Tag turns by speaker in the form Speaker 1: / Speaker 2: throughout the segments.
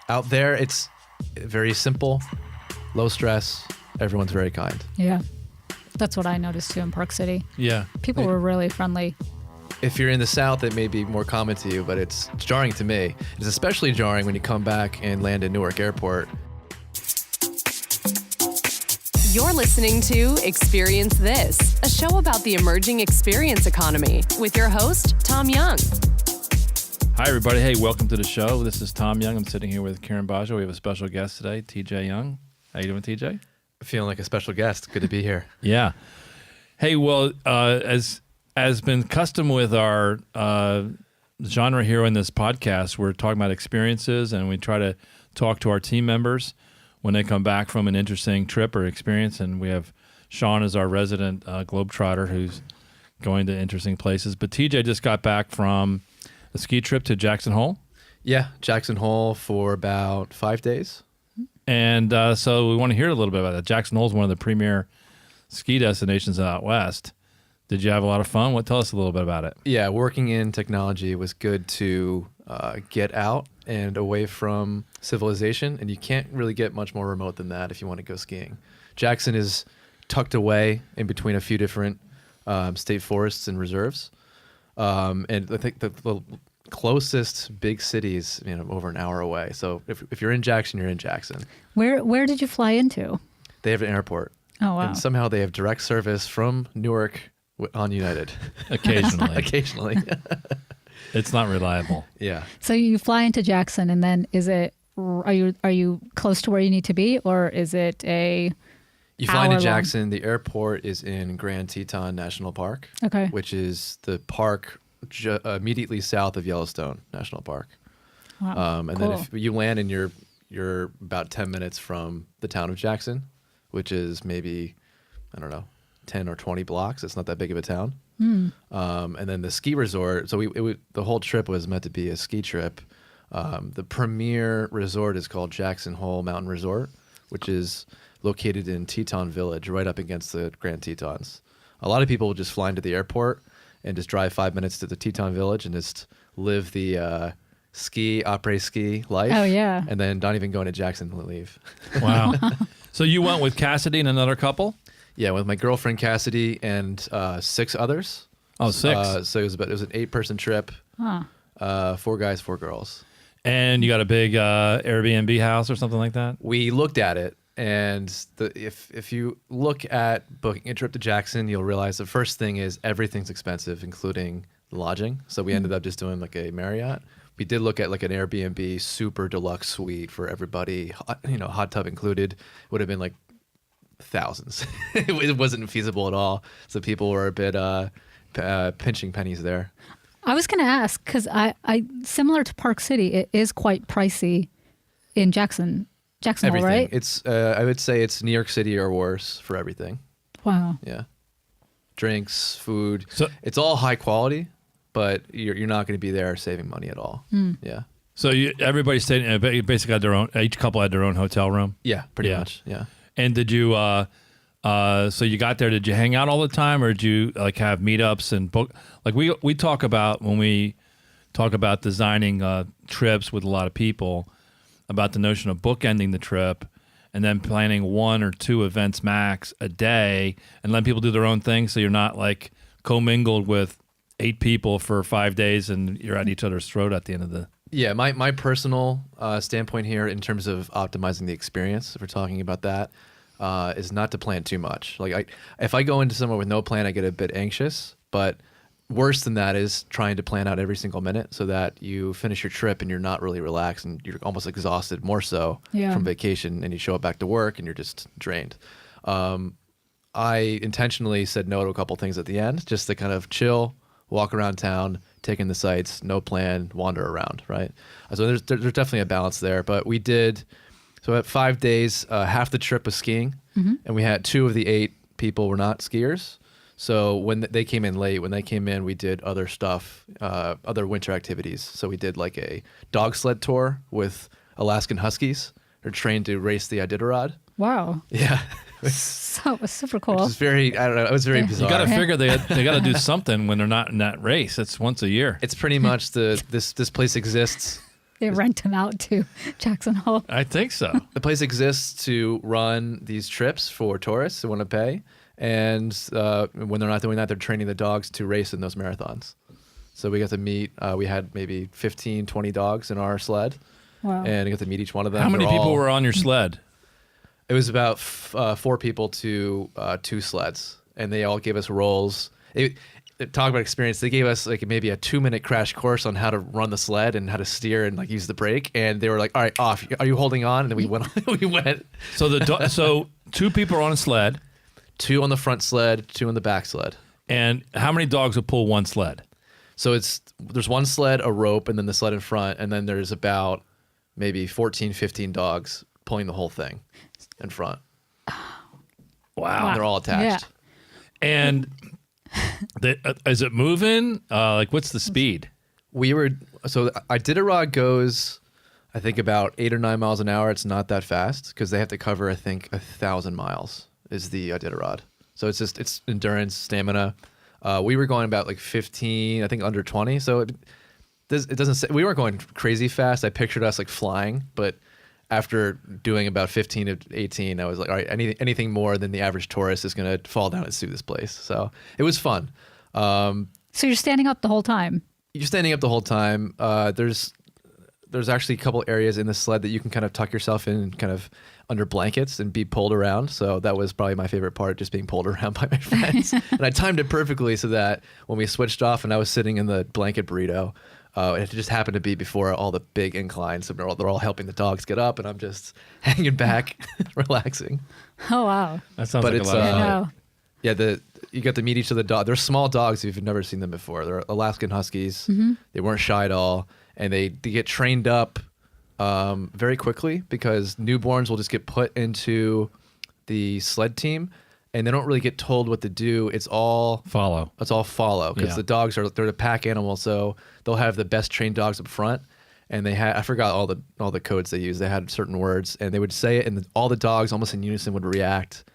Speaker 1: out there, it's very simple, low stress. Everyone's very kind.
Speaker 2: Yeah. That's what I noticed too in Park City.
Speaker 3: Yeah.
Speaker 2: People were really friendly.
Speaker 1: If you're in the South, it may be more common to you, but it's jarring to me. It's especially jarring when you come back and land at Newark Airport.
Speaker 4: You're listening to Experience This, a show about the emerging experience economy with your host, Tom Young.
Speaker 3: Hi, everybody. Hey, welcome to the show. This is Tom Young. I'm sitting here with Kiran Baja. We have a special guest today, TJ Young. How you doing, TJ?
Speaker 1: Feeling like a special guest. Good to be here.
Speaker 3: Yeah. Hey, well, as been custom with our genre here in this podcast, we're talking about experiences, and we try to talk to our team members when they come back from an interesting trip or experience. And we have Sean as our resident globetrotter who's going to interesting places. But TJ just got back from a ski trip to Jackson Hole.
Speaker 1: Yeah, Jackson Hole for about 5 days.
Speaker 3: And so we want to hear a little bit about that. Jackson Hole is one of the premier ski destinations out west. Did you have a lot of fun? Tell us a little bit about it.
Speaker 1: Yeah, working in technology was good to get out and away from civilization, and you can't really get much more remote than that if you want to go skiing. Jackson is tucked away in between a few different state forests and reserves, and I think the closest big cities, over an hour away. So if you're in Jackson, you're in Jackson.
Speaker 2: Where did you fly into? They
Speaker 1: have an airport.
Speaker 2: Oh, wow.
Speaker 1: And somehow they have direct service from Newark on United.
Speaker 3: Occasionally. It's not reliable.
Speaker 1: Yeah.
Speaker 2: So you fly into Jackson, and then are you close to where you need to be, or is it a
Speaker 1: You fly into Jackson. The airport is in Grand Teton National Park.
Speaker 2: Okay.
Speaker 1: Which is the park immediately south of Yellowstone National Park.
Speaker 2: Wow.
Speaker 1: And
Speaker 2: cool.
Speaker 1: then if you land and you're about 10 minutes from the town of Jackson, which is maybe, 10 or 20 blocks. It's not that big of a town. And then the ski resort. So the whole trip was meant to be a ski trip. The premier resort is called Jackson Hole Mountain Resort, which is located in Teton Village, right up against the Grand Tetons. A lot of people will just fly into the airport and just drive 5 minutes to the Teton Village and just live the après ski life.
Speaker 2: Oh, yeah.
Speaker 1: And then not even go into Jackson to leave.
Speaker 3: Wow. So you went with Cassidy and another couple?
Speaker 1: Yeah, with my girlfriend Cassidy and 6 others.
Speaker 3: Oh, 6.
Speaker 1: So it was an 8-person trip.
Speaker 2: Huh.
Speaker 1: 4 guys, 4 girls.
Speaker 3: And you got a big Airbnb house or something like that?
Speaker 1: We looked at it, and if you look at booking a trip to Jackson, you'll realize the first thing is everything's expensive, including lodging. So we ended up just doing like a Marriott. We did look at like an Airbnb super deluxe suite for everybody, hot tub included. Would have been like thousands. It wasn't feasible at all. So people were a bit pinching pennies there.
Speaker 2: I was going to ask, because I similar to Park City, it is quite pricey in Jacksonville, right?
Speaker 1: It's I would say it's New York City or worse for everything.
Speaker 2: Wow.
Speaker 1: Yeah. Drinks, food.
Speaker 3: So
Speaker 1: it's all high quality, but you're not going to be there saving money at all. Yeah.
Speaker 3: So everybody stayed basically had their own. Each couple had their own hotel room.
Speaker 1: Yeah, pretty much. Yeah.
Speaker 3: And did you? So you got there. Did you hang out all the time, or did you like have meetups and book? Like we talk about when we talk about designing trips with a lot of people, about the notion of bookending the trip, and then planning 1 or 2 events max a day, and letting people do their own thing, so you're not like commingled with 8 people for 5 days, and you're at each other's throat at the end of the.
Speaker 1: Yeah, my personal standpoint here in terms of optimizing the experience, if we're talking about that, is not to plan too much. Like if I go into somewhere with no plan, I get a bit anxious, but worse than that is trying to plan out every single minute so that you finish your trip and you're not really relaxed and you're almost exhausted more so from vacation, and you show up back to work and you're just drained. I intentionally said no to a couple things at the end just to kind of chill, walk around town, take in the sights, no plan, wander around, right? So there's definitely a balance there, but we did. So at 5 days, half the trip was skiing, and we had 2 of the 8 people were not skiers. So when they came in late, we did other stuff, other winter activities. So we did like a dog sled tour with Alaskan Huskies. They're trained to race the Iditarod.
Speaker 2: Wow.
Speaker 1: Yeah.
Speaker 2: So it was super cool.
Speaker 1: It's very, I don't know, it was very bizarre.
Speaker 3: You got to figure they got to do something when they're not in that race. It's once a year.
Speaker 1: It's pretty much this place exists
Speaker 2: They rent them out to Jackson Hole.
Speaker 3: I think so.
Speaker 1: The place exists to run these trips for tourists who want to pay. And when they're not doing that, they're training the dogs to race in those marathons. So we got to meet, we had maybe 15, 20 dogs in our sled.
Speaker 2: Wow.
Speaker 1: And I got to meet each one of them.
Speaker 3: How many
Speaker 1: They're
Speaker 3: people
Speaker 1: all-
Speaker 3: were on your sled?
Speaker 1: It was about 4 people to 2 sleds. And they all gave us roles. Talk about experience. They gave us like maybe a 2-minute crash course on how to run the sled and how to steer and like use the brake. And they were like, "All right, off. Are you holding on?" And then we went. We went.
Speaker 3: So so 2 people are on a sled,
Speaker 1: 2 on the front sled, 2 on the back sled.
Speaker 3: and how many dogs would pull one sled?
Speaker 1: So there's one sled, a rope, and then the sled in front, and then there's about maybe 14, 15 dogs pulling the whole thing in front.
Speaker 3: Wow.
Speaker 1: And they're all attached.
Speaker 3: And is it moving? Like, what's the speed?
Speaker 1: So Iditarod goes, I think, about 8 or 9 miles an hour. It's not that fast because they have to cover, I think, 1,000 miles is the Iditarod. So it's endurance, stamina. We were going about like 15, I think under 20. So it doesn't say, we weren't going crazy fast. I pictured us like flying, but after doing about 15 to 18, I was like, all right, anything more than the average tourist is going to fall down and sue this place. So it was fun.
Speaker 2: So you're standing up the whole time?
Speaker 1: You're standing up the whole time. There's actually a couple areas in the sled that you can kind of tuck yourself in kind of under blankets and be pulled around. So that was probably my favorite part, just being pulled around by my friends. And I timed it perfectly so that when we switched off and I was sitting in the blanket burrito, it just happened to be before all the big inclines. So they're all helping the dogs get up and I'm just hanging back, relaxing.
Speaker 2: Oh, wow.
Speaker 3: That sounds
Speaker 1: But
Speaker 3: like
Speaker 1: it's,
Speaker 3: a lot of fun.
Speaker 2: No.
Speaker 1: Yeah, you got to meet each of the dogs. They're small dogs if you've never seen them before. They're Alaskan Huskies.
Speaker 2: Mm-hmm.
Speaker 1: They weren't shy at all. And they get trained up very quickly because newborns will just get put into the sled team and they don't really get told what to do. It's all
Speaker 3: Follow.
Speaker 1: follow because
Speaker 3: Yeah.
Speaker 1: the dogs they're the pack animal, so they'll have the best trained dogs up front. And I forgot all the codes they used. They had certain words and they would say it, and all the dogs almost in unison would react.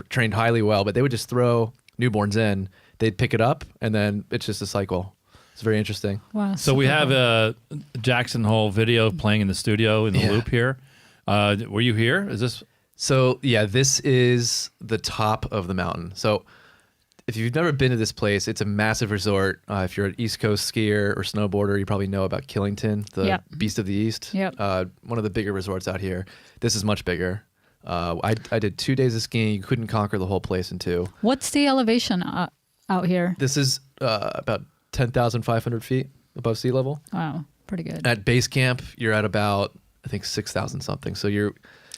Speaker 1: Trained highly well, but they would just throw newborns in. They'd pick it up, and then it's just a cycle. It's very interesting.
Speaker 2: Wow.
Speaker 3: So we have a Jackson Hole video playing in the studio in the
Speaker 1: Yeah.
Speaker 3: loop here. Were you here? Is this?
Speaker 1: So yeah, this is the top of the mountain. So if you've never been to this place, it's a massive resort. If you're an East Coast skier or snowboarder, you probably know about Killington, the
Speaker 2: Yep.
Speaker 1: Beast of the East.
Speaker 2: Yep.
Speaker 1: One of the bigger resorts out here. This is much bigger. I did 2 days of skiing. You couldn't conquer the whole place in 2.
Speaker 2: What's the elevation out here?
Speaker 1: This is about 10,500 feet above sea level.
Speaker 2: Wow. Pretty good.
Speaker 1: At base camp, you're at about, I think, 6,000 something. So you're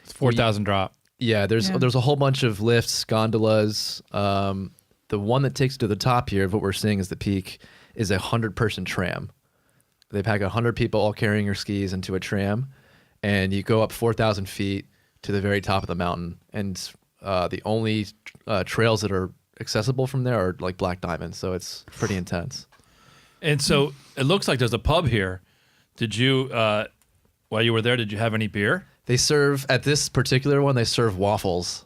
Speaker 3: 4,000 drop.
Speaker 1: Yeah, there's
Speaker 2: Yeah.
Speaker 1: a whole bunch of lifts, gondolas. The one that takes you to the top here of what we're seeing is the peak is a 100-person tram. They pack 100 people all carrying your skis into a tram, and you go up 4,000 feet to the very top of the mountain. And the only trails that are accessible from there are like black diamonds, so it's pretty intense.
Speaker 3: And so it looks like there's a pub here. Did you, while you were there, did you have any beer?
Speaker 1: They serve, at this particular one, they serve waffles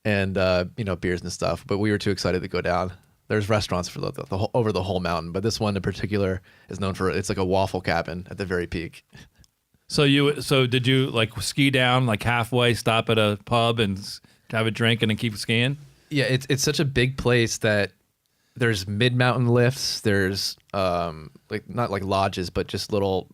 Speaker 1: and, beers and stuff. But we were too excited to go down. There's restaurants for the whole, over the whole mountain. But this one in particular is known for, it's like a waffle cabin at the very peak.
Speaker 3: So did you like ski down like halfway, stop at a pub and have a drink and then keep skiing?
Speaker 1: Yeah, it's such a big place that there's mid-mountain lifts. There's not like lodges, but just little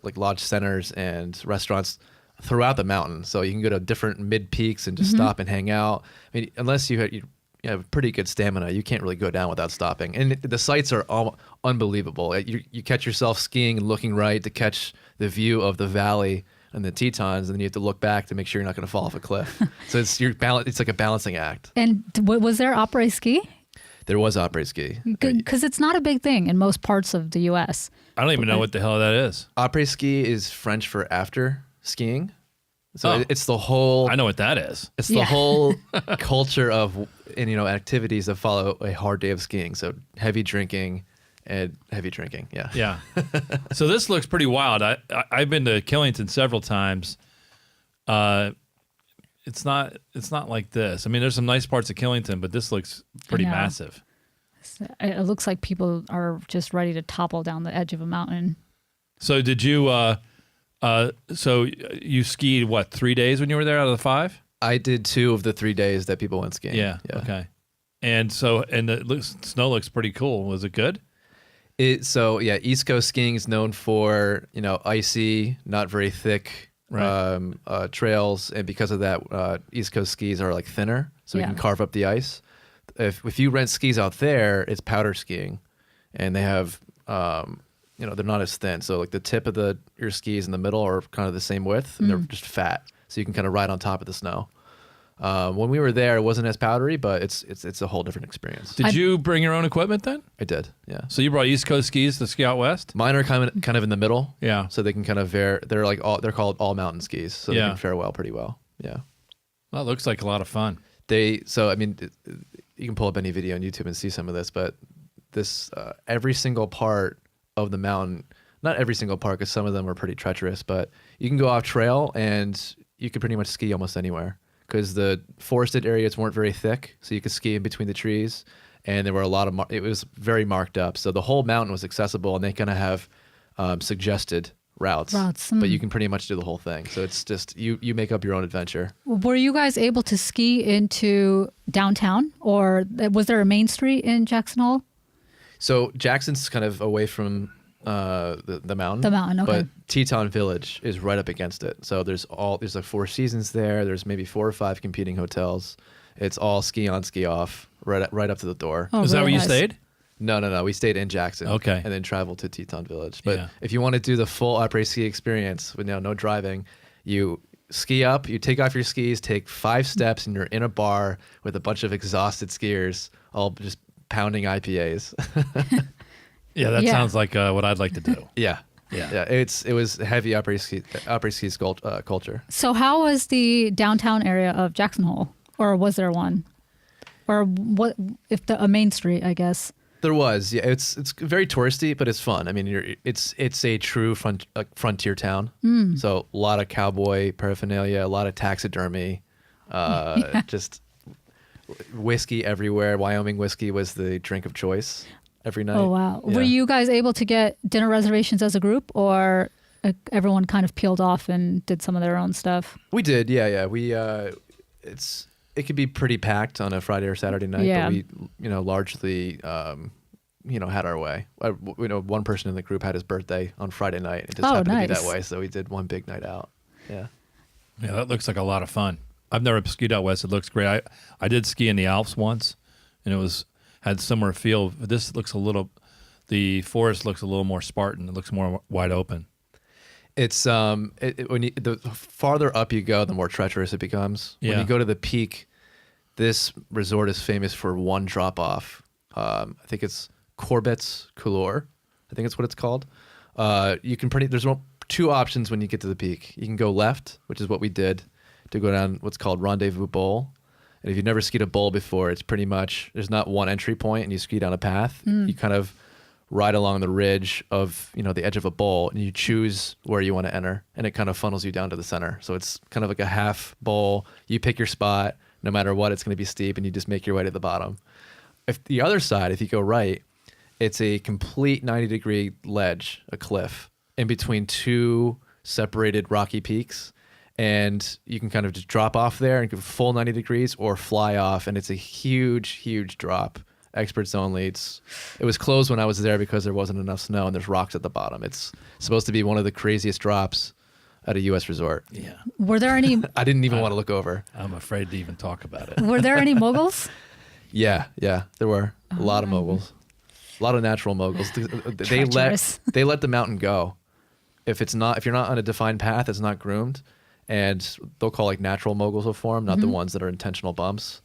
Speaker 1: like lodge centers and restaurants throughout the mountain. So you can go to different mid peaks and just stop and hang out. I mean, unless you have pretty good stamina, you can't really go down without stopping. And the sights are all unbelievable. You catch yourself skiing and looking right to catch the view of the valley and the Tetons, and then you have to look back to make sure you're not going to fall off a cliff. So it's like a balancing act.
Speaker 2: And was there après ski?
Speaker 1: There was après ski.
Speaker 2: Because it's not a big thing in most parts of the U.S.
Speaker 3: I don't even know what the hell that is.
Speaker 1: Après ski is French for after skiing. So
Speaker 3: Oh.
Speaker 1: it's the whole.
Speaker 3: I know what that is.
Speaker 1: It's the
Speaker 2: Yeah.
Speaker 1: whole culture of activities that follow a hard day of skiing. So heavy drinking and heavy drinking. Yeah.
Speaker 3: Yeah. So this looks pretty wild. I've been to Killington several times. It's not like this. I mean, there's some nice parts of Killington, but this looks pretty
Speaker 2: know.
Speaker 3: massive.
Speaker 2: It looks like people are just ready to topple down the edge of a mountain.
Speaker 3: So did you So you skied what 3 days when you were there out of the 5?
Speaker 1: I did 2 of the 3 days that people went skiing.
Speaker 3: Yeah. Okay. And snow looks pretty cool. Was it good?
Speaker 1: East Coast skiing is known for icy, not very thick trails, and because of that, East Coast skis are like thinner, so we can carve up the ice. If you rent skis out there, it's powder skiing, and they have they're not as thin. So like the tip of your skis in the middle are kind of the same width, and they're just fat, so you can kind of ride on top of the snow. When we were there, it wasn't as powdery, but it's a whole different experience.
Speaker 3: Did you bring your own equipment then?
Speaker 1: I did, yeah.
Speaker 3: So you brought East Coast skis to ski out west?
Speaker 1: Mine are kind of in the middle,
Speaker 3: Yeah.
Speaker 1: So they can kind of they're called all mountain skis, so they can fare pretty well, yeah.
Speaker 3: Well, it looks like a lot of fun.
Speaker 1: You can pull up any video on YouTube and see some of this, but this every single part of the mountain, not every single part because some of them are pretty treacherous, but you can go off trail and you can pretty much ski almost anywhere because the forested areas weren't very thick, so you could ski in between the trees, and there were a lot of it was very marked up, so the whole mountain was accessible, and they kind of have suggested routes, but you can pretty much do the whole thing. So it's just you make up your own adventure.
Speaker 2: Were you guys able to ski into downtown, or was there a main street in Jackson Hole?
Speaker 1: So Jackson's kind of away from the mountain.
Speaker 2: The mountain, okay.
Speaker 1: But Teton Village is right up against it. So there's like 4 seasons there. There's maybe 4 or 5 competing hotels. It's all ski on, ski off, right up to the door.
Speaker 3: Is that where you stayed?
Speaker 1: No. We stayed in Jackson.
Speaker 3: Okay.
Speaker 1: And then traveled to Teton Village. But if you want to do the full après ski experience with no driving, you ski up, you take off your skis, take 5 steps, and you're in a bar with a bunch of exhausted skiers, all just pounding IPAs.
Speaker 3: Yeah, that sounds like what I'd like to do.
Speaker 1: Yeah. It was heavy après ski culture.
Speaker 2: So how was the downtown area of Jackson Hole, or was there one, or what? If a main street, I guess.
Speaker 1: There was, yeah. It's very touristy, but it's fun. I mean, it's a true frontier town. So a lot of cowboy paraphernalia, a lot of taxidermy, just whiskey everywhere. Wyoming whiskey was the drink of choice every night.
Speaker 2: Oh wow!
Speaker 1: Yeah.
Speaker 2: Were you guys able to get dinner reservations as a group, or everyone kind of peeled off and did some of their own stuff?
Speaker 1: We did, yeah. We it could be pretty packed on a Friday or Saturday night, but we largely had our way. One person in the group had his birthday on Friday night. It just happened to be that way, so we did one big night out. Yeah.
Speaker 3: Yeah, that looks like a lot of fun. I've never skied out west. It looks great. I did ski in the Alps once, and it had similar feel. This looks the forest looks a little more Spartan. It looks more wide open.
Speaker 1: It's the farther up you go, the more treacherous it becomes.
Speaker 3: Yeah.
Speaker 1: When you go to the peak, this resort is famous for one drop off. I think it's Corbett's Couleur. I think it's what it's called. There's 2 options when you get to the peak. You can go left, which is what we did, to go down what's called Rendezvous Bowl. And if you've never skied a bowl before, it's pretty much, there's not one entry point and you ski down a path. You kind of ride along the ridge of, the edge of a bowl, and you choose where you want to enter, and it kind of funnels you down to the center. So it's kind of like a half bowl. You pick your spot. No matter what, it's going to be steep, and you just make your way to the bottom. If the other side, if you go right, it's a complete 90-degree ledge, a cliff, in between 2 separated rocky peaks. And you can kind of just drop off there and go full 90 degrees or fly off. And it's a huge, huge drop. Experts only. It was closed when I was there because there wasn't enough snow and there's rocks at the bottom. It's supposed to be one of the craziest drops at a U.S. resort.
Speaker 3: Yeah.
Speaker 2: Were there any?
Speaker 1: I didn't even want to look over.
Speaker 3: I'm afraid to even talk about it.
Speaker 2: Were there any moguls?
Speaker 1: Yeah. There were a lot of moguls. A lot of natural moguls. They let the mountain go. If you're not on a defined path, it's not groomed. And they'll call natural moguls will form, not the ones that are intentional bumps.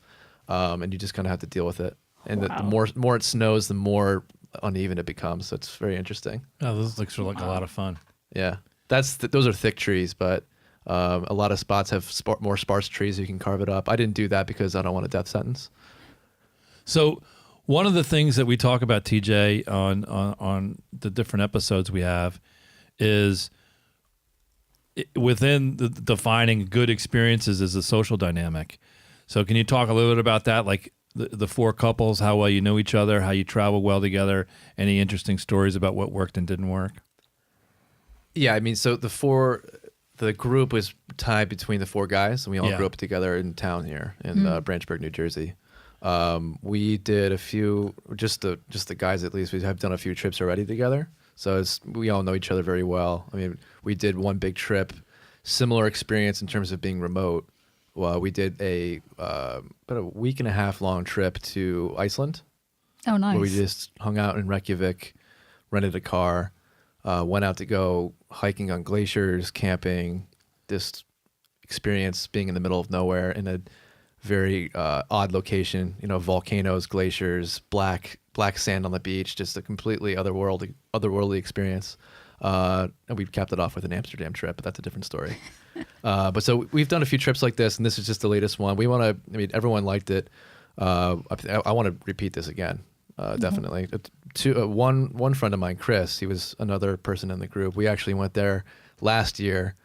Speaker 1: And you just kind of have to deal with it. And the more it snows, the more uneven it becomes. So it's very interesting.
Speaker 3: Oh, this looks like a lot of fun.
Speaker 1: Yeah, those are thick trees, but a lot of spots have more sparse trees. You can carve it up. I didn't do that because I don't want a death sentence.
Speaker 3: So one of the things that we talk about, TJ, on the different episodes we have is within defining good experiences is the social dynamic. So can you talk a little bit about that? Like the 4 couples, how well you know each other, how you travel well together, any interesting stories about what worked and didn't work?
Speaker 1: Yeah, I mean, so the group was tied between the four guys, and we all grew up together in town here in Branchburg, New Jersey. We did a few, just the guys at least. We have done a few trips already together, so we all know each other very well. I mean, we did one big trip, similar experience in terms of being remote. Well, we did about a week and a half long trip to Iceland.
Speaker 2: Oh, nice.
Speaker 1: Where we just hung out in Reykjavik, rented a car, went out to go hiking on glaciers, camping, this experience being in the middle of nowhere in a very odd location, volcanoes, glaciers, black sand on the beach, just a completely otherworldly experience. And we capped it off with an Amsterdam trip, but that's a different story. But so we've done a few trips like this, and this is just the latest one. Everyone liked it. I want to repeat this again, definitely. One friend of mine, Chris, he was another person in the group. We actually went there last year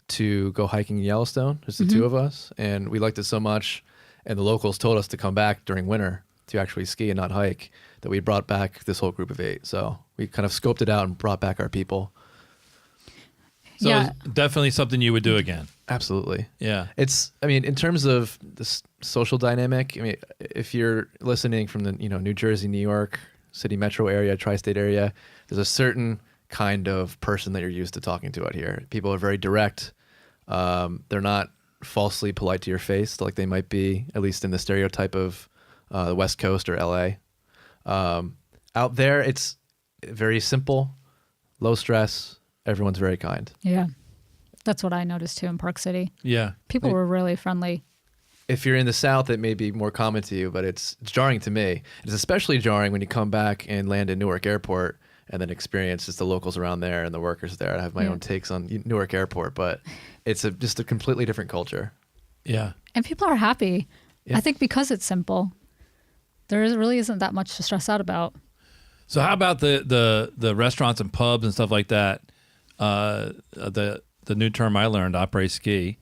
Speaker 1: to go hiking in Yellowstone, just the two of us, and we liked it so much. And the locals told us to come back during winter to actually ski and not hike, that we brought back this whole group of 8. So we kind of scoped it out and brought back our people.
Speaker 3: So it's definitely something you would do again.
Speaker 1: Absolutely.
Speaker 3: Yeah.
Speaker 1: In terms of the social dynamic, if you're listening from the, New Jersey, New York, city metro area, tri-state area, there's a certain kind of person that you're used to talking to out here. People are very direct. They're not falsely polite to your face like they might be, at least in the stereotype of the West Coast or LA. Out there, it's very simple, low stress. Everyone's very kind. Yeah.
Speaker 2: That's what I noticed too in Park City.
Speaker 3: Yeah.
Speaker 2: People were really friendly.
Speaker 1: If you're in the South, it may be more common to you, but it's jarring to me. It's especially jarring when you come back and land in Newark Airport and then experience just the locals around there and the workers there. I have my own takes on Newark Airport, but it's just a completely different culture.
Speaker 3: Yeah.
Speaker 2: And people are happy. Yeah. I think because it's simple, there really isn't that much to stress out about.
Speaker 3: So how about the restaurants and pubs and stuff like that? The new term I learned, après ski.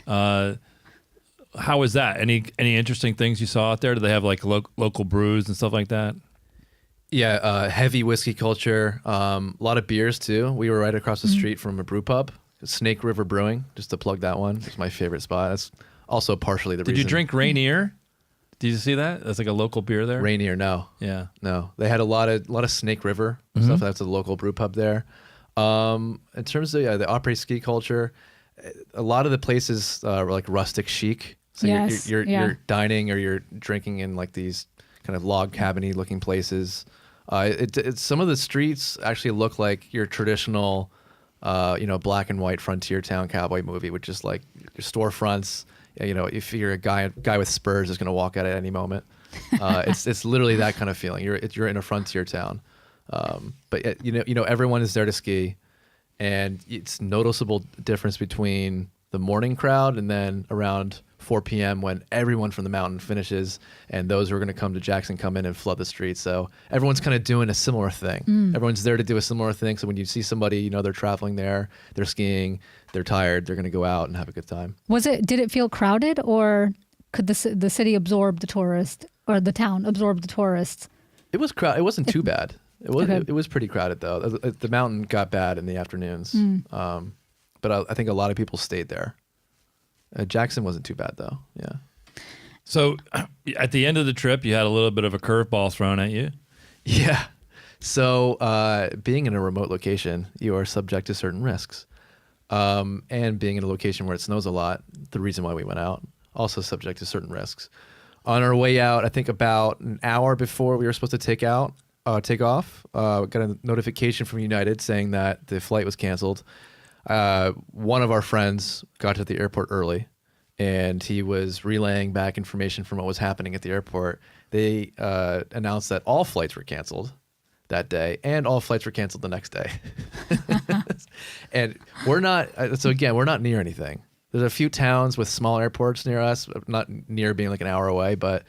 Speaker 3: How was that? Any interesting things you saw out there? Do they have like local brews and stuff like that?
Speaker 1: Yeah, heavy whiskey culture. A lot of beers too. We were right across the street from a brew pub, Snake River Brewing. Just to plug that one, it's my favorite spot. That's also partially the reason.
Speaker 3: Did you drink Rainier? Did you see that? That's like a local beer there.
Speaker 1: Rainier, no.
Speaker 3: Yeah,
Speaker 1: no. They had a lot of Snake River stuff. That's a local brew pub there. In terms of the après ski culture, a lot of the places were like rustic chic. So you're dining or you're drinking in like these kind of log cabiny looking places. Some of the streets actually look like your traditional, black and white frontier town cowboy movie, which is like your storefronts. If you're a guy with spurs is going to walk out at any moment. It's literally that kind of feeling. You're in a frontier town. But everyone is there to ski, and it's noticeable difference between the morning crowd and then around 4 p.m. when everyone from the mountain finishes, and those who are going to come to Jackson come in and flood the streets. So everyone's kind of doing a similar thing. Everyone's there to do a similar thing. So when you see somebody, they're traveling there, they're skiing, they're tired, they're going to go out and have a good time.
Speaker 2: Did it feel crowded, or could the city absorb the tourists, or the town absorb the tourists?
Speaker 1: It was crowded. It wasn't too bad. It was pretty crowded though. The mountain got bad in the afternoons, but I think a lot of people stayed there. Jackson wasn't too bad though. Yeah.
Speaker 3: So at the end of the trip, you had a little bit of a curveball thrown at you.
Speaker 1: Yeah. So being in a remote location, you are subject to certain risks, and being in a location where it snows a lot, the reason why we went out, also subject to certain risks. On our way out, I think about an hour before we were supposed to take off, got a notification from United saying that the flight was canceled. One of our friends got to the airport early, and he was relaying back information from what was happening at the airport. They announced that all flights were canceled that day, and all flights were canceled the next day. And we're not near anything. There's a few towns with small airports near us, not near being like an hour away, but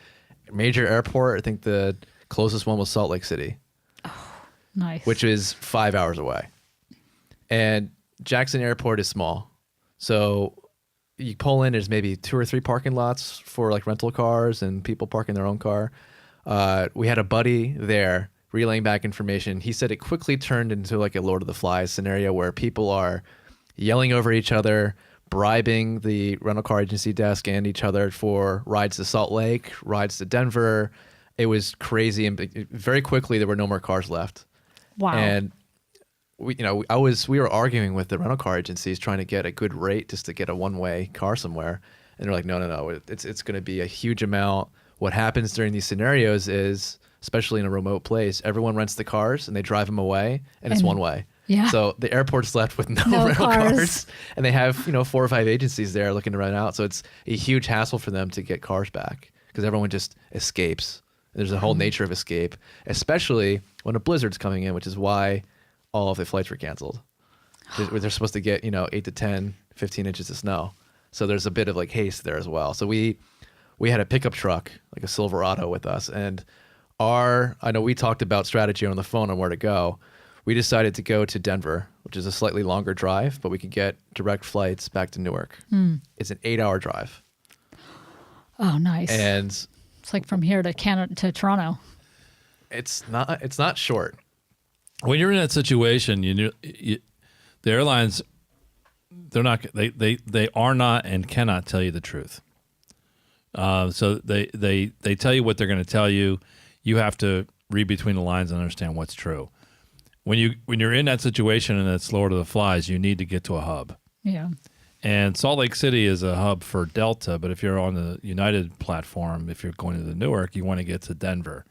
Speaker 1: major airport, I think the closest one was Salt Lake City.
Speaker 2: Oh, nice.
Speaker 1: Which is 5 hours away. And Jackson Airport is small. So you pull in, there's maybe 2 or 3 parking lots for like rental cars and people parking their own car. We had a buddy there relaying back information. He said it quickly turned into like a Lord of the Flies scenario where people are yelling over each other, bribing the rental car agency desk and each other for rides to Salt Lake, rides to Denver. It was crazy, and very quickly there were no more cars left.
Speaker 2: Wow.
Speaker 1: And we were arguing with the rental car agencies trying to get a good rate just to get a one-way car somewhere, and they're like, no, it's going to be a huge amount. What happens during these scenarios is, especially in a remote place, everyone rents the cars and they drive them away, and it's one way.
Speaker 2: Yeah.
Speaker 1: So the airport's left with no rental cars, and they have 4 or 5 agencies there looking to rent out. So it's a huge hassle for them to get cars back because everyone just escapes. There's a whole nature of escape, especially when a blizzard's coming in, which is why all of the flights were canceled. They're supposed to get 8 to 10, 15 inches of snow. So there's a bit of like haste there as well. So we had a pickup truck, like a Silverado with us, and I know we talked about strategy on the phone on where to go. We decided to go to Denver, which is a slightly longer drive, but we could get direct flights back to Newark. It's an 8-hour drive.
Speaker 2: Oh, nice.
Speaker 1: And
Speaker 2: it's like from here to Canada to Toronto.
Speaker 1: it's not short.
Speaker 3: When you're in that situation, the airlines, they are not and cannot tell you the truth. So they tell you what they're going to tell you. You have to read between the lines and understand what's true. When you're in that situation and it's Lord of the Flies, you need to get to a hub.
Speaker 2: Yeah.
Speaker 3: And Salt Lake City is a hub for Delta, but if you're on the United platform, if you're going to the Newark, you want to get to Denver,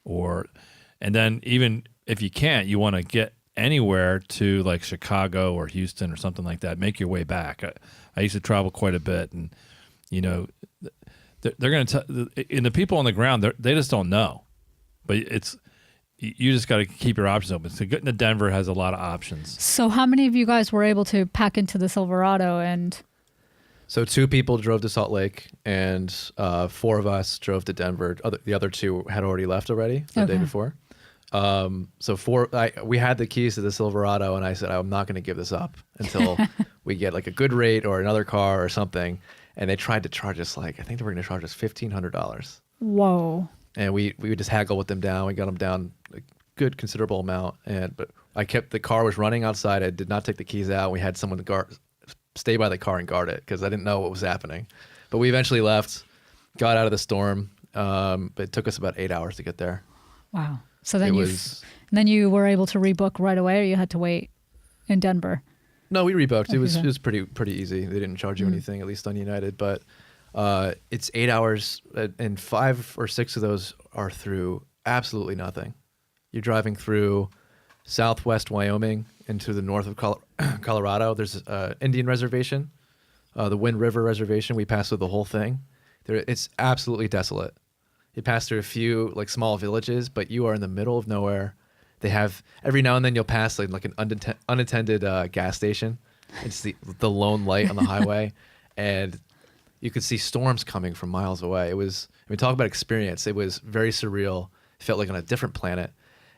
Speaker 3: and then even if you can't, you want to get anywhere to like Chicago or Houston or something like that. Make your way back. I used to travel quite a bit, and they're going to tell, and the people on the ground, they just don't know, but you just got to keep your options open. So getting to Denver has a lot of options.
Speaker 2: So how many of you guys were able to pack into the Silverado? And
Speaker 1: So 2 people drove to Salt Lake, and 4 of us drove to Denver. The other 2 had already left already the day before. So we had the keys to the Silverado, and I said, I'm not going to give this up until we get like a good rate or another car or something. And they tried to charge us I think they were going to charge us $1,500.
Speaker 2: whoa.
Speaker 1: And we would just haggle with them down. We got them down a good considerable amount. But the car was running outside. I did not take the keys out. We had someone stay by the car and guard it because I didn't know what was happening. But we eventually left, got out of the storm. But it took us about 8 hours to get there.
Speaker 2: Wow. So then you were able to rebook right away, or you had to wait in Denver?
Speaker 1: No, we rebooked. It was pretty easy. They didn't charge you anything, at least on United. But it's 8 hours, and 5 or 6 of those are through absolutely nothing. You're driving through southwest Wyoming into the north of Colorado. There's an Indian reservation, the Wind River Reservation. We passed through the whole thing. It's absolutely desolate. You pass through a few like small villages, but you are in the middle of nowhere. They have every now and then you'll pass like an unattended gas station. It's the lone light on the highway, and you could see storms coming from miles away. Talk about experience. It was very surreal. It felt like on a different planet.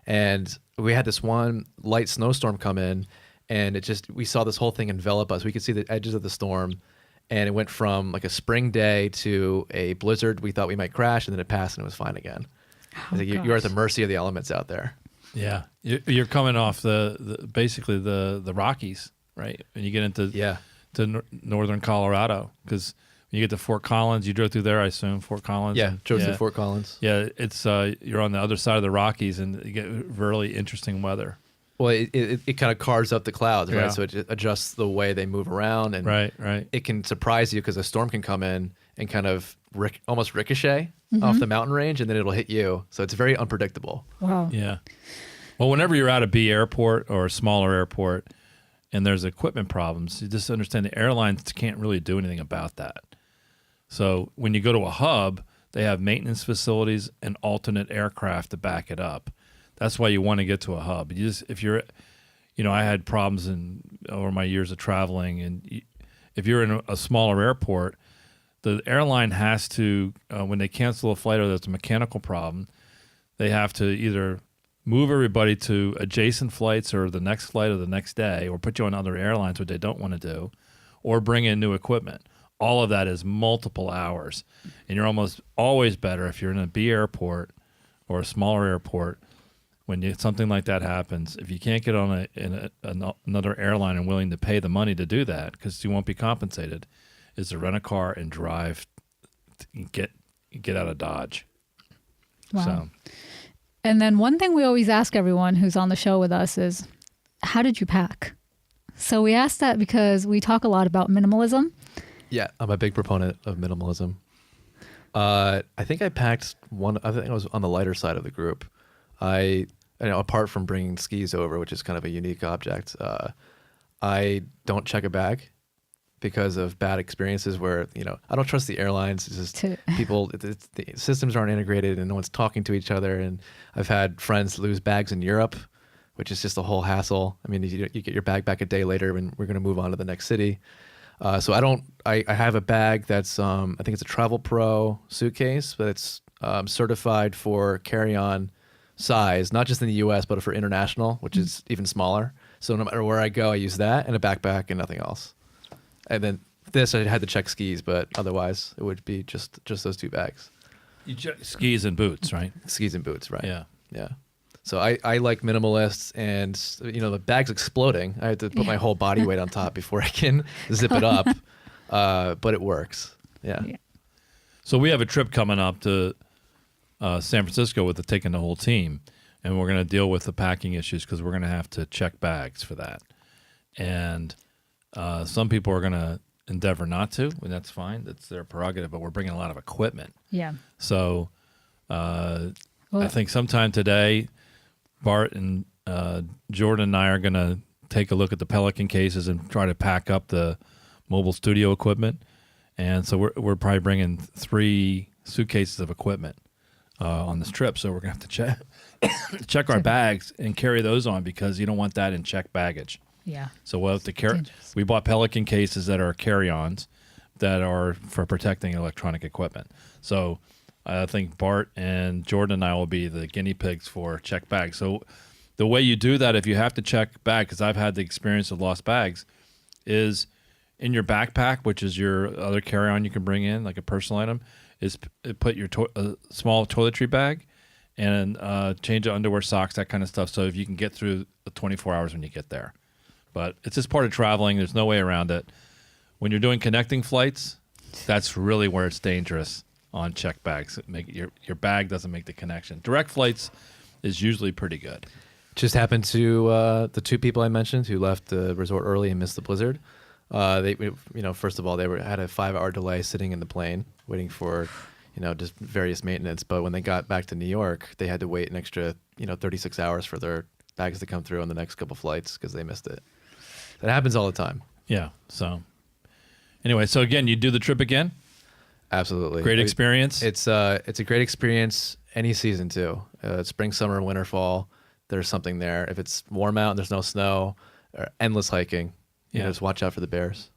Speaker 1: And we had this one light snowstorm come in, and we saw this whole thing envelop us. We could see the edges of the storm, and it went from like a spring day to a blizzard. We thought we might crash, and then it passed and it was fine again. You're at the mercy of the elements out there.
Speaker 3: Yeah, you're coming off basically the Rockies, right? And you get into northern Colorado, because when you get to Fort Collins, you drove through there, I assume, Fort Collins.
Speaker 1: Yeah, drove through Fort Collins.
Speaker 3: Yeah, it's you're on the other side of the Rockies, and you get really interesting weather.
Speaker 1: Well, it kind of carves up the clouds, right?
Speaker 3: Yeah.
Speaker 1: So it adjusts the way they move around, and
Speaker 3: right.
Speaker 1: It can surprise you because a storm can come in and kind of almost ricochet off the mountain range, and then it'll hit you. So it's very unpredictable.
Speaker 2: Wow.
Speaker 3: Yeah. Well, whenever you're at a B airport or a smaller airport and there's equipment problems, you just understand the airlines can't really do anything about that. So when you go to a hub, they have maintenance facilities and alternate aircraft to back it up. That's why you want to get to a hub. I had problems over my years of traveling, and if you're in a smaller airport, the airline has to, when they cancel a flight or there's a mechanical problem, they have to either move everybody to adjacent flights or the next flight or the next day, or put you on other airlines, which they don't want to do, or bring in new equipment. All of that is multiple hours, and you're almost always better if you're in a B airport or a smaller airport. something like that happens, if you can't get on another airline and willing to pay the money to do that, because you won't be compensated, is to rent a car and drive, get out of Dodge.
Speaker 2: Wow.
Speaker 3: So,
Speaker 2: And then one thing we always ask everyone who's on the show with us is, how did you pack? So we ask that because we talk a lot about minimalism.
Speaker 1: Yeah, I'm a big proponent of minimalism. I think I packed I think I was on the lighter side of the group. Apart from bringing skis over, which is kind of a unique object, I don't check a bag because of bad experiences where, I don't trust the airlines. It's just people, the systems aren't integrated and no one's talking to each other. And I've had friends lose bags in Europe, which is just a whole hassle. I mean, you get your bag back a day later and we're going to move on to the next city. So I have a bag that's, I think it's a Travel Pro suitcase, but it's certified for carry-on size, not just in the US, but for international, which is even smaller. So no matter where I go, I use that and a backpack and nothing else. And then this, I had to check skis, but otherwise it would be just those two bags.
Speaker 3: you check skis and boots, right?
Speaker 1: Skis and boots, right?
Speaker 3: Yeah.
Speaker 1: Yeah. So I like minimalists, and the bag's exploding. I have to put my whole body weight on top before I can zip it up, but it works. Yeah.
Speaker 3: So we have a trip coming up to San Francisco with taking the whole team, and we're going to deal with the packing issues because we're going to have to check bags for that. And some people are going to endeavor not to, and that's fine. That's their prerogative, but we're bringing a lot of equipment.
Speaker 2: Yeah.
Speaker 3: So I think sometime today, Bart and Jordan and I are going to take a look at the Pelican cases and try to pack up the mobile studio equipment. And so we're probably bringing 3 suitcases of equipment on this trip. So we're going to have to check our bags and carry those on because you don't want that in checked baggage.
Speaker 2: Yeah.
Speaker 3: So we'll have to carry. We bought Pelican cases that are carry-ons that are for protecting electronic equipment. So I think Bart and Jordan and I will be the guinea pigs for checked bags. So the way you do that, if you have to check bag, because I've had the experience of lost bags, is in your backpack, which is your other carry-on you can bring in, like a personal item, is put your small toiletry bag and change of underwear, socks, that kind of stuff, so if you can get through the 24 hours when you get there. But it's just part of traveling. There's no way around it. When you're doing connecting flights, that's really where it's dangerous on checked bags. Your bag doesn't make the connection. Direct flights is usually pretty good.
Speaker 1: Just happened to the 2 people I mentioned who left the resort early and missed the blizzard. First of all, they had a 5-hour delay sitting in the plane waiting for, just various maintenance. But when they got back to New York, they had to wait an extra, 36 hours for their bags to come through on the next couple flights because they missed it. That happens all the time.
Speaker 3: Yeah. So anyway, so again, you do the trip again?
Speaker 1: Absolutely.
Speaker 3: Great experience?
Speaker 1: It's a great experience any season too. Spring, summer, winter, fall, there's something there. If it's warm out and there's no snow, or endless hiking, just watch out for the bears.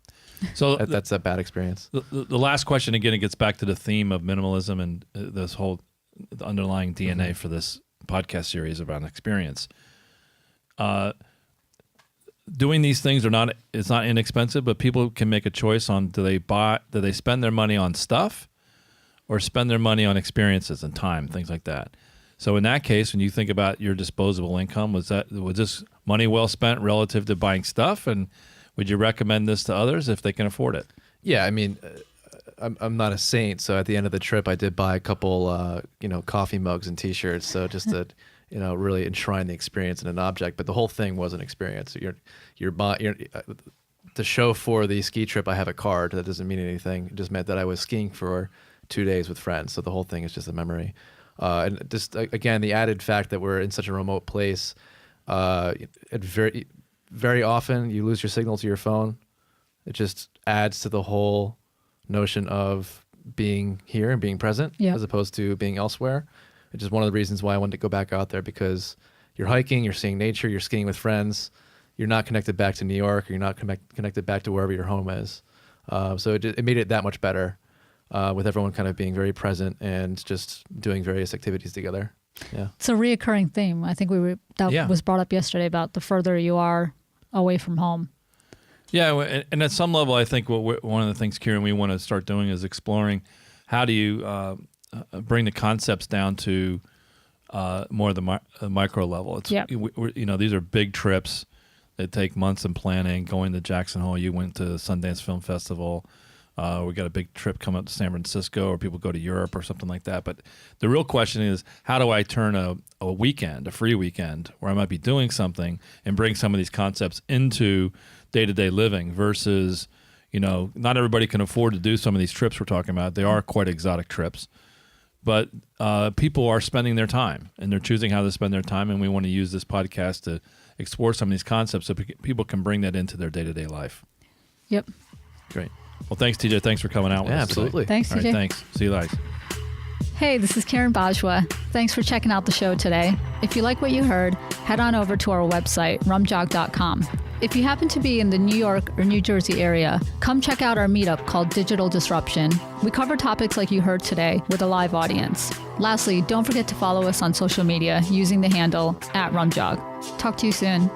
Speaker 3: So
Speaker 1: that's a bad experience.
Speaker 3: The last question, again, it gets back to the theme of minimalism and this whole the underlying DNA for this podcast series about experience. Doing these things it's not inexpensive, but people can make a choice on do they spend their money on stuff or spend their money on experiences and time, things like that. So in that case, when you think about your disposable income, was this money well spent relative to buying stuff? And would you recommend this to others if they can afford it?
Speaker 1: Yeah, I mean, I'm not a saint, so at the end of the trip, I did buy a couple, coffee mugs and T-shirts, so just to, really enshrine the experience in an object. But the whole thing was an experience. The show for the ski trip, I have a card. That doesn't mean anything. It just meant that I was skiing for 2 days with friends. So the whole thing is just a memory. And just again, the added fact that we're in such a remote place, very, very often you lose your signal to your phone. It just adds to the whole notion of being here and being present as opposed to being elsewhere. It's just one of the reasons why I wanted to go back out there, because you're hiking, you're seeing nature, you're skiing with friends. You're not connected back to New York, or you're not connected back to wherever your home is. So it made it that much better with everyone kind of being very present and just doing various activities together. Yeah.
Speaker 2: It's a reoccurring theme. I think was brought up yesterday about the further you are away from home.
Speaker 3: Yeah, and at some level, I think one of the things, Kiran, we want to start doing is exploring how do you bring the concepts down to more the micro level. It's
Speaker 2: Yep.
Speaker 3: These are big trips. They take months in planning. Going to Jackson Hole, you went to Sundance Film Festival. We got a big trip coming up to San Francisco, or people go to Europe or something like that. But the real question is, how do I turn a weekend, a free weekend, where I might be doing something, and bring some of these concepts into day-to-day living versus, not everybody can afford to do some of these trips we're talking about. They are quite exotic trips. But people are spending their time, and they're choosing how to spend their time, and we want to use this podcast to explore some of these concepts so people can bring that into their day-to-day life.
Speaker 2: Yep.
Speaker 3: Great. Well, thanks, TJ. Thanks for coming out with us today.
Speaker 1: Absolutely.
Speaker 2: Thanks,
Speaker 3: All right,
Speaker 2: TJ.
Speaker 3: thanks. See you guys.
Speaker 2: Hey, this is Karen Bajwa. Thanks for checking out the show today. If you like what you heard, head on over to our website, rumjog.com. If you happen to be in the New York or New Jersey area, come check out our meetup called Digital Disruption. We cover topics like you heard today with a live audience. Lastly, don't forget to follow us on social media using the handle @Rumjog. Talk to you soon.